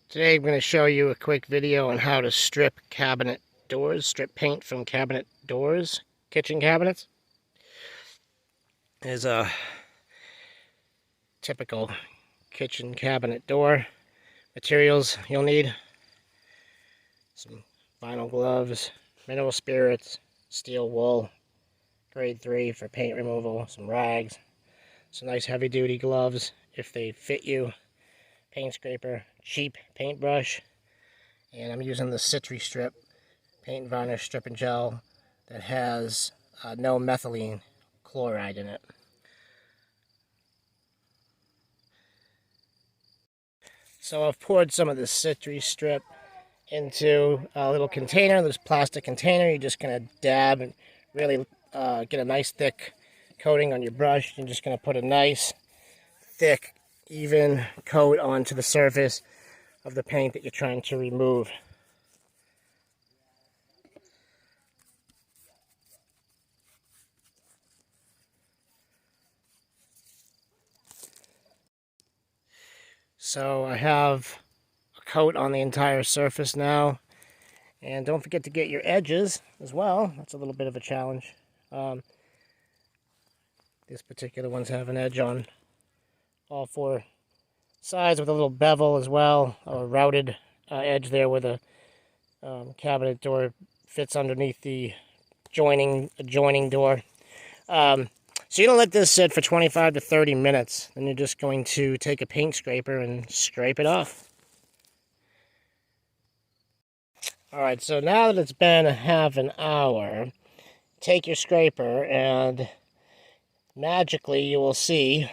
Today I'm going to show you a quick video on how to strip cabinet doors, strip paint from cabinet doors, kitchen cabinets. There's a typical kitchen cabinet door. Materials you'll need: some vinyl gloves, mineral spirits, steel wool, grade 3 for paint removal, some rags, some nice heavy duty gloves if they fit you, paint scraper, cheap paintbrush, and I'm using the Citri Strip paint and varnish strip and gel that has no methylene chloride in it. So I've poured some of the Citri Strip into a little container, this plastic container. You're just going to dab and really get a nice thick coating on your brush. You're just going to put a nice thick even coat onto the surface of the paint that you're trying to remove. So I have a coat on the entire surface now. And don't forget to get your edges as well. That's a little bit of a challenge. This particular one's have an edge on all four sides with a little bevel as well, a routed edge there where the cabinet door fits underneath the adjoining door. So you're going to let this sit for 25 to 30 minutes. Then you're just going to take a paint scraper and scrape it off. Alright, so now that it's been a half an hour, take your scraper and magically you will see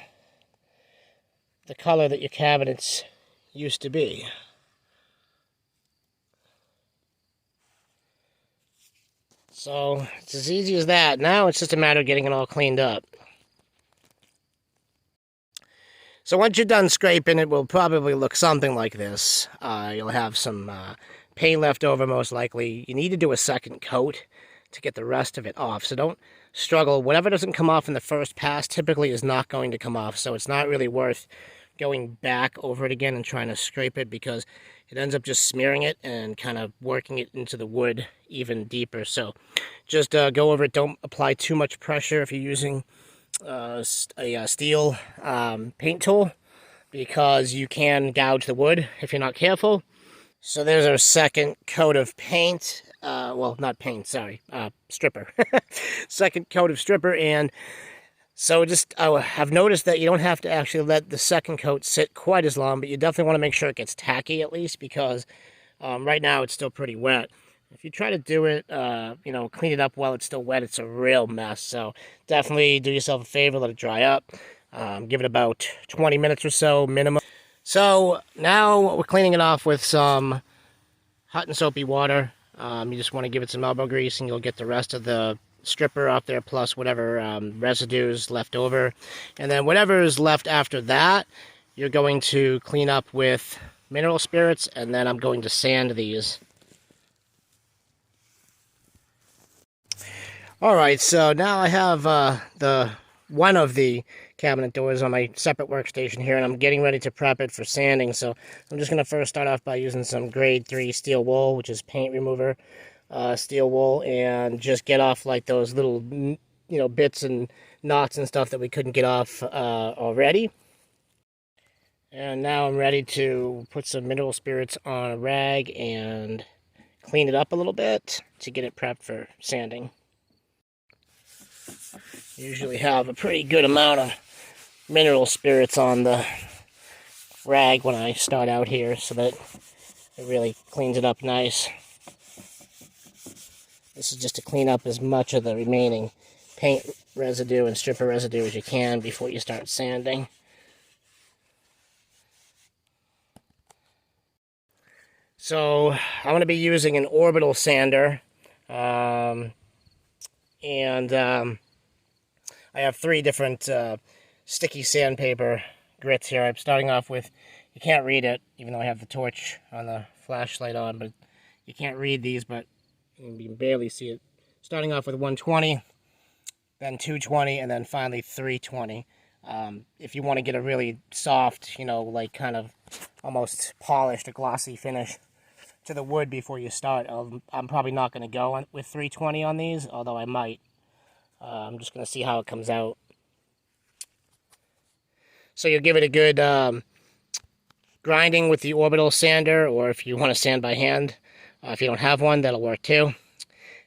the color that your cabinets used to be. So it's as easy as that. Now it's just a matter of getting it all cleaned up. So once you're done scraping, it will probably look something like this. You'll have some paint left over most likely. You need to do a second coat to get the rest of it off. So don't struggle. Whatever doesn't come off in the first pass typically is not going to come off. So it's not really worth going back over it again and trying to scrape it, because it ends up just smearing it and kind of working it into the wood even deeper. So just go over it. Don't apply too much pressure if you're using a steel paint tool, because you can gouge the wood if you're not careful. So there's our second coat of paint. Well, not paint, sorry, stripper. Second coat of stripper. And so just I've noticed that you don't have to actually let the second coat sit quite as long, but you definitely want to make sure it gets tacky at least, because right now it's still pretty wet. If you try to do it, clean it up while it's still wet, it's a real mess. So definitely do yourself a favor, let it dry up. Give it about 20 minutes or so minimum. So now we're cleaning it off with some hot and soapy water. You just want to give it some elbow grease and you'll get the rest of the stripper off there, plus whatever residues left over. And then whatever is left after that, you're going to clean up with mineral spirits, and then I'm going to sand these. Alright, so now I have one of the cabinet doors on my separate workstation here, and I'm getting ready to prep it for sanding. So I'm just going to first start off by using some grade 3 steel wool, which is paint remover steel wool, and just get off like those little bits and knots and stuff that we couldn't get off already. And now I'm ready to put some mineral spirits on a rag and clean it up a little bit to get it prepped for sanding. Usually have a pretty good amount of mineral spirits on the rag when I start out here, so that it really cleans it up nice. This is just to clean up as much of the remaining paint residue and stripper residue as you can before you start sanding. So I'm going to be using an orbital sander, and I have 3 different sticky sandpaper grits here. I'm starting off with, you can't read it, even though I have the torch on the flashlight on, but you can't read these, but you can barely see it. Starting off with 120, then 220, and then finally 320. If you want to get a really soft, like kind of almost polished, a glossy finish to the wood before you start. I'm probably not going to go with 320 on these, although I might. I'm just going to see how it comes out. So you'll give it a good grinding with the orbital sander, or if you want to sand by hand. If you don't have one, that'll work too.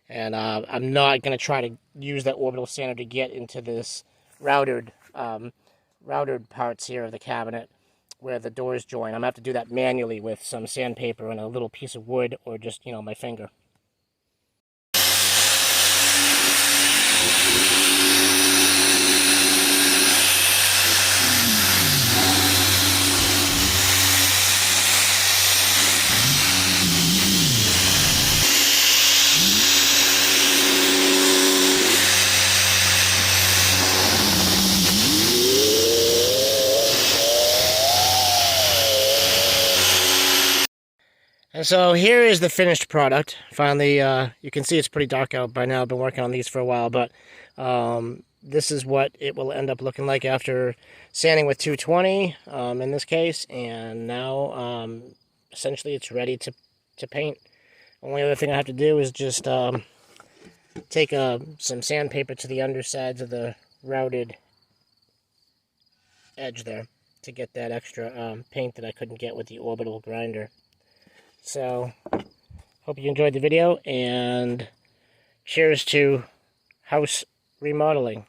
And I'm not going to try to use that orbital sander to get into this routed parts here of the cabinet where the doors join. I'm going to have to do that manually with some sandpaper and a little piece of wood, or just, my finger. And so here is the finished product. Finally, you can see it's pretty dark out by now. I've been working on these for a while, but this is what it will end up looking like after sanding with 220 in this case. And now, essentially, it's ready to paint. Only other thing I have to do is just take some sandpaper to the undersides of the routed edge there to get that extra paint that I couldn't get with the orbital grinder. So, hope you enjoyed the video, and cheers to house remodeling.